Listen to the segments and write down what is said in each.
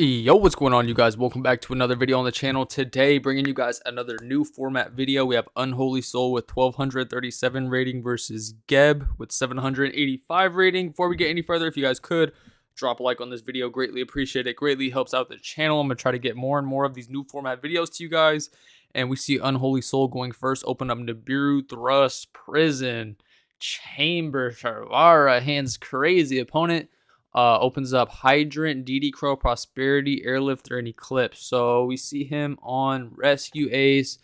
Yo, what's going on, you guys? Welcome back to another video on the channel. Today, bringing you guys another new format video. We have Unholy Soul with 1237 rating versus Geb with 785 rating. Before we get any further, if you guys could drop a like on this video, greatly appreciate it. Greatly helps out the channel. I'm gonna try to get more and more of these new format videos to you guys. And we see Unholy Soul going first. Open up Nibiru, Thrust, Prison, Chamber, Sharvara, hands crazy opponent. Opens up Hydrant, DD Crow, Prosperity, Airlifter, and Eclipse. So we see him on Rescue Ace.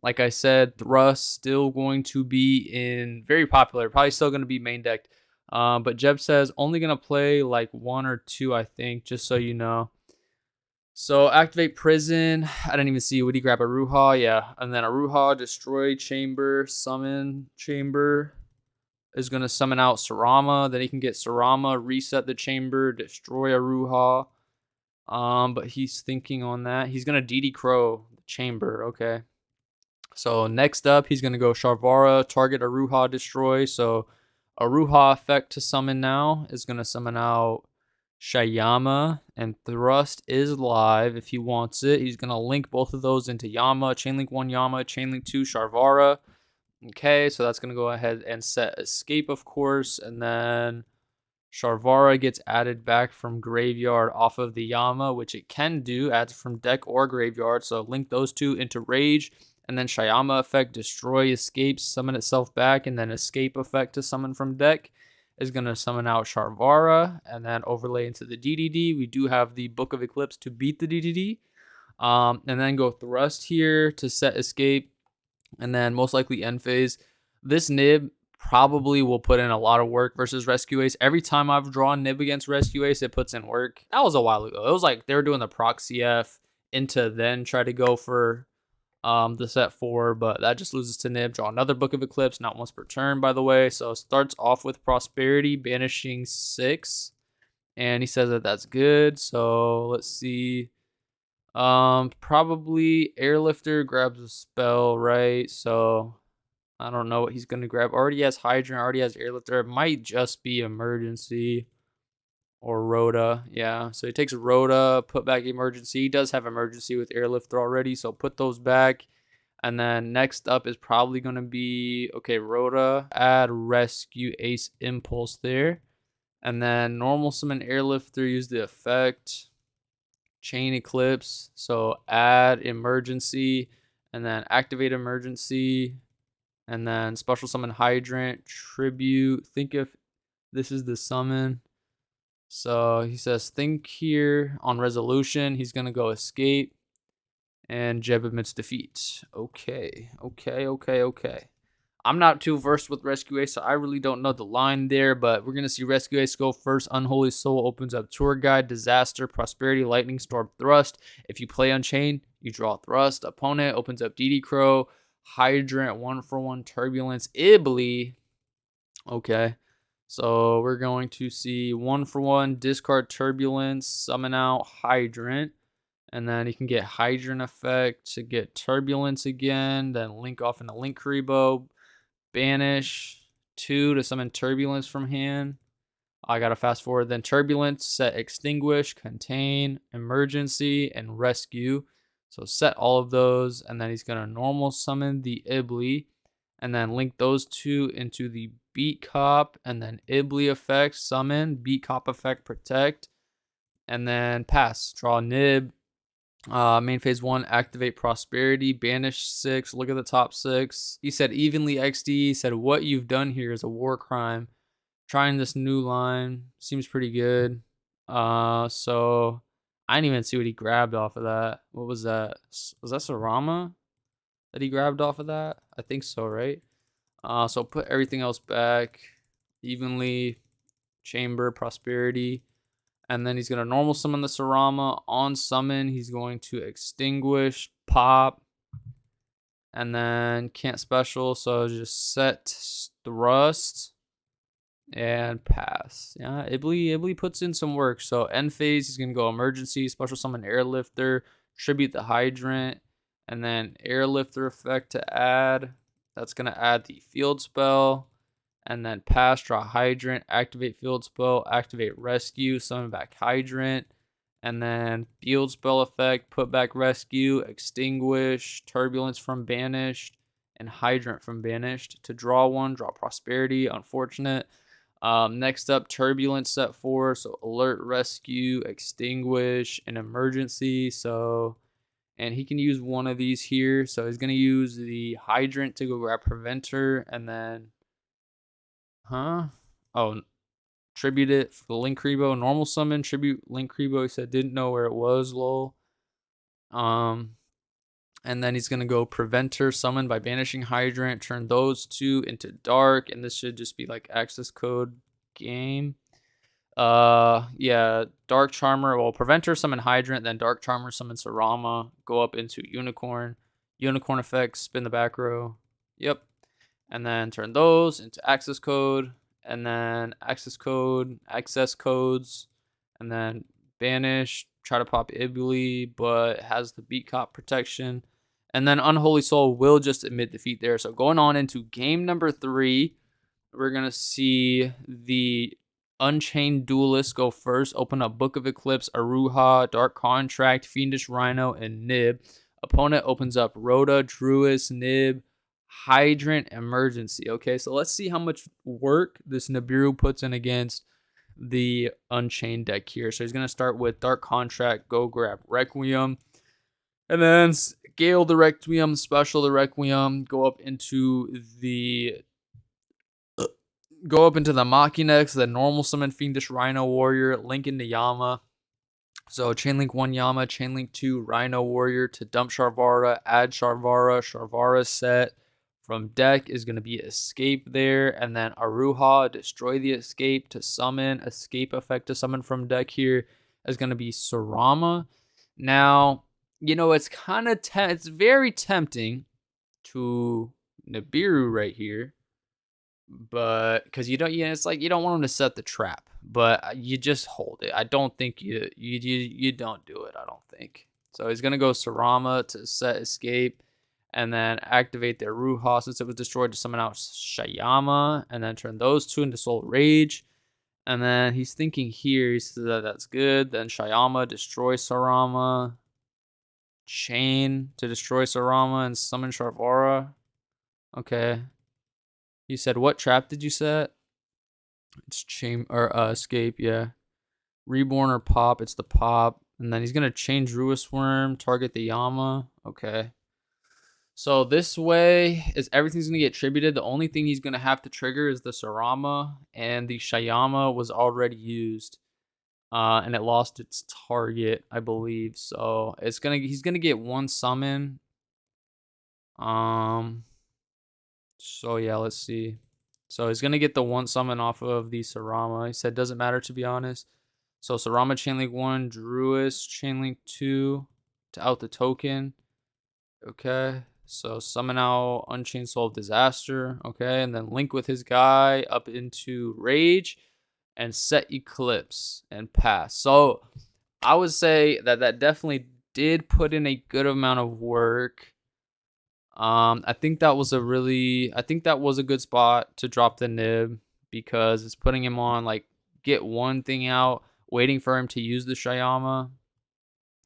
Like I said, Thrust still going to be in very popular. Probably still going to be main decked. But Jeb says only going to play like one or two, I think, just so you know. So activate Prison. I didn't even see. Would he grab Aruha? Yeah. And then Aruha, destroy Chamber, summon Chamber. Is going to summon out Sarama. Then he can get Sarama, reset the chamber, destroy Aruha. But he's thinking on that. He's going to DD Crow the chamber. Okay. So next up, he's going to go Sharvara, target Aruha, destroy. So Aruha effect to summon now is going to summon out Shayama. And Thrust is live if he wants it. He's going to link both of those into Yama. Chainlink 1 Yama, Chainlink 2 Sharvara. Okay, so that's going to go ahead and set Escape, of course, and then Sharvara gets added back from Graveyard off of the Yama, which it can do, adds from deck or Graveyard, so link those two into Rage, and then Shayama effect, destroy, escape, summon itself back, and then Escape effect to summon from deck is going to summon out Sharvara, and then overlay into the DDD. We do have the Book of Eclipse to beat the DDD, and then go Thrust here to set Escape, and then most likely end phase. This Nib probably will put in a lot of work versus Rescue Ace. Every time I've drawn Nib against Rescue Ace, it puts in work. That was a while ago. It was like they were doing the proxy F into then try to go for the set 4, but that just loses to Nib. Draw another Book of Eclipse, not once per turn, by the way. So starts off with Prosperity, banishing 6. And he says that that's good. So let's see. Probably Airlifter grabs a spell, right? So I don't know what he's gonna grab. Already has Hydrant, already has Airlifter. It might just be Emergency or Rhoda. Yeah, so he takes Rhoda, put back Emergency. He does have Emergency with Airlifter already, so put those back. And then next up is probably gonna be okay, Rhoda, add Rescue Ace Impulse there. And then normal summon Airlifter, use the effect. Chain Eclipse, so add Emergency, and then activate Emergency, and then special summon Hydrant, Tribute. Think if this is the summon. So he says think here on resolution. He's going to go Escape, and Jeb admits defeat. Okay. I'm not too versed with Rescue Ace, so I really don't know the line there, but we're going to see Rescue Ace go first. Unholy Soul opens up Tour Guide, Disaster, Prosperity, Lightning Storm, Thrust. If you play Unchained, you draw Thrust. Opponent opens up DD Crow, Hydrant, 1-for-1, Turbulence, Ibly. Okay, so we're going to see 1-for-1, discard Turbulence, summon out Hydrant. And then he can get Hydrant effect to get Turbulence again, then link off into Link Karibo. Banish 2 to summon Turbulence from hand. I gotta fast forward. Then Turbulence, set Extinguish, Contain, Emergency, and Rescue. So set all of those, and then he's gonna normal summon the Ibly, and then link those two into the Beat Cop, and then Ibly effect, summon, Beat Cop effect, protect, and then pass. Draw Nib. Main phase 1, activate Prosperity, banish 6, look at the top 6. He said evenly XD, he said what you've done here is a war crime. Trying this new line, seems pretty good. So I didn't even see what he grabbed off of that. What was that? Was that Sarama that he grabbed off of that? I think so, right? So put everything else back evenly, chamber, prosperity. And then he's going to normal summon the Sarama. On summon, he's going to extinguish, pop, and then can't special. So just set Thrust and pass. Yeah, Ibly puts in some work. So end phase, he's going to go Emergency, special summon Airlifter, tribute the Hydrant, and then Airlifter effect to add. That's going to add the field spell. And then pass, draw Hydrant, activate field spell, activate rescue, summon back Hydrant, And then field spell effect, put back rescue, extinguish, turbulence from banished, and hydrant from banished. To draw one, draw prosperity, unfortunate. Next up, turbulence set 4. So alert, rescue, extinguish, and emergency. So, and he can use one of these here. So he's gonna use the hydrant to go grab preventer, and then, oh, tribute it for the Linkuriboh. Normal summon, tribute Linkuriboh. He said didn't know where it was, lol. And then he's gonna go preventer summon by banishing hydrant, turn those two into dark, and this should just be like access code game. Yeah, dark charmer. Well, preventer summon hydrant, then dark charmer summon Sarama, go up into unicorn effect, spin the back row. Yep. And then turn those into access code, and then access codes, and then banish, try to pop Ibly, but has the beat cop protection. And then Unholy Soul will just admit defeat there. So going on into game number 3, we're going to see the Unchained Duelist go first. Open up Book of Eclipse, Aruha, Dark Contract, Fiendish Rhino, and Nib. Opponent opens up Rhoda, Druis, Nib, Hydrant, Emergency. Okay, so let's see how much work this Nibiru puts in against the Unchained deck here. So he's going to start with Dark Contract, go grab Requiem, and then Gale the Requiem, Special the Requiem, go up into the Machinex, then normal summon Fiendish Rhino Warrior, link into Yama. So Chainlink 1 Yama, Chainlink 2 Rhino Warrior to dump Sharvara, add Sharvara. Sharvara set from deck is going to be Escape there, and then Aruha, destroy the Escape to summon. Escape effect to summon from deck here is going to be Sarama. Now, you know, it's kind of it's very tempting to Nibiru right here, but because it's like you don't want him to set the trap, but you just hold it. I don't think you don't do it. I don't think so. He's gonna go Sarama to set Escape, and then activate their Ruha since it was destroyed to summon out Shayama, and then turn those two into Soul Rage. And then he's thinking here, he says that that's good. Then Shayama, destroy Sarama. Chain to destroy Sarama and summon Sharvara. Okay. You said what trap did you set? It's chain or Escape, yeah. Reborn or pop, it's the pop. And then he's gonna change Ruis Worm, target the Yama. Okay. So this way is everything's gonna get tributed. The only thing he's gonna have to trigger is the Sarama, and the Shayama was already used. And it lost its target, I believe. So he's gonna get one summon. So yeah, let's see. So he's gonna get the one summon off of the Sarama. He said doesn't matter, to be honest. So Sarama Chainlink 1, Druis Chainlink 2 to out the token. Okay. So summon out Unchained Soul of Disaster. Okay, and then link with his guy up into Rage and set Eclipse and pass. So I would say that definitely did put in a good amount of work. I think that was a good spot to drop the Nib, because it's putting him on like get one thing out, waiting for him to use the Shayama.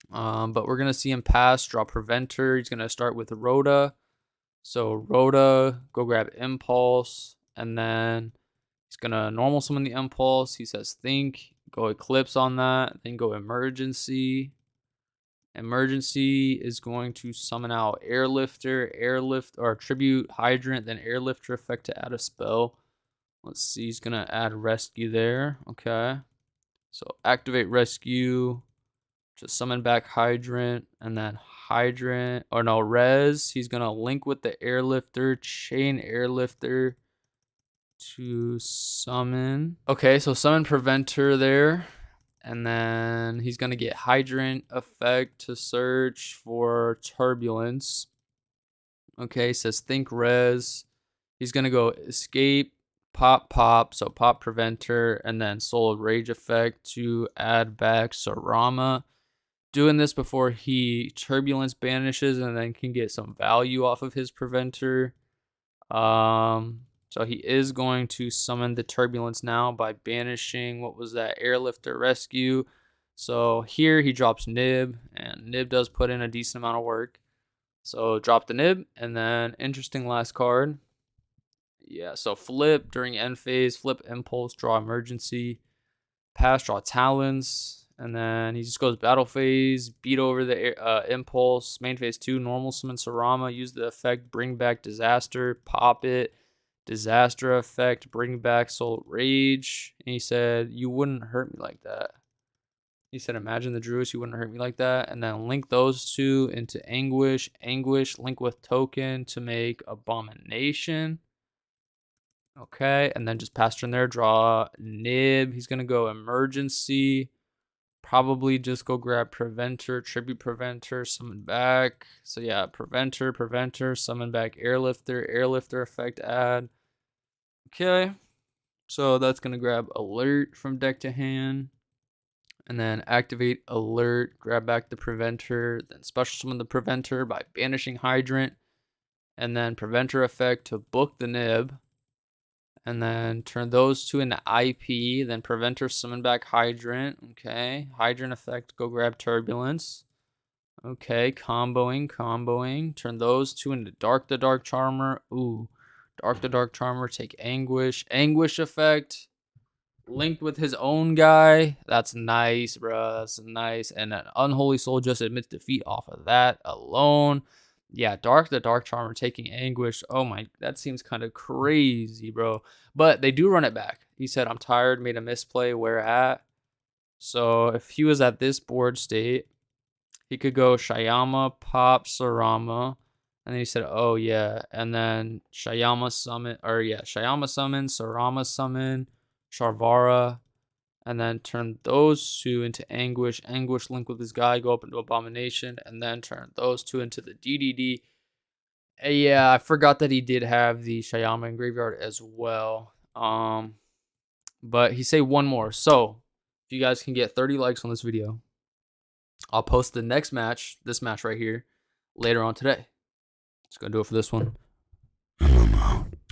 But we're gonna see him pass, draw Preventer. He's gonna start with Rhoda. So Rhoda, go grab Impulse, and then he's gonna normal summon the Impulse. He says think, go Eclipse on that, then go Emergency. Emergency is going to summon out Airlift or tribute Hydrant, then Airlifter effect to add a spell. Let's see, he's gonna add Rescue there. Okay, so activate Rescue to summon back Hydrant, and then Res. He's gonna link with the Airlifter, chain Airlifter to summon. Okay, so summon Preventer there. And then he's going to get Hydrant effect to search for Turbulence. Okay, says think res. He's going to go Escape, pop, so pop Preventer, and then Soul of Rage effect to add back Sarama. Doing this before he Turbulence banishes and then can get some value off of his Preventer. So he is going to summon the Turbulence now by banishing, what was that, Airlifter Rescue. So here he drops Nib, and Nib does put in a decent amount of work. So drop the Nib, and then interesting last card. Yeah, so flip during end phase, flip impulse, draw emergency, pass, draw talons, and then he just goes battle phase, beat over the impulse, main phase 2, normal summon Sarama, use the effect, bring back disaster, pop it, disaster effect, bring back soul rage. And he said, you wouldn't hurt me like that. He said, imagine the Druids, you wouldn't hurt me like that. And then link those two into Anguish. Anguish, link with token to make Abomination. Okay, and then just pass turn there, draw Nib. He's going to go Emergency. Probably just go grab Preventer, Tribute Preventer, summon back. So yeah, Preventer, summon back Airlifter effect add. Okay, so that's going to grab Alert from deck to hand. And then activate Alert, grab back the Preventer, then special summon the Preventer by banishing Hydrant, and then Preventer effect to book the Nib, and then turn those two into IP, then Preventer summon back Hydrant, okay, Hydrant effect, go grab Turbulence, okay, comboing, turn those two into Dark the Dark Charmer, ooh, Dark the Dark Charmer, take Anguish effect, linked with his own guy. That's nice, bro. That's nice. And an Unholy Soul just admits defeat off of that alone. Yeah, Dark the Dark Charmer taking Anguish. Oh my, that seems kind of crazy, bro. But they do run it back. He said, I'm tired, made a misplay, where at? So if he was at this board state, he could go Shayama, Pop, Sarama. And then he said, oh yeah. And then Shayama summon, Sarama summon, Sharvara, and then turn those two into Anguish. Anguish link with his guy, go up into Abomination, and then turn those two into the DDD. Yeah, I forgot that he did have the Shayama in graveyard as well. But he say one more. So if you guys can get 30 likes on this video, I'll post the next match, this match right here, later on today. Just gonna do it for this one. And I'm out.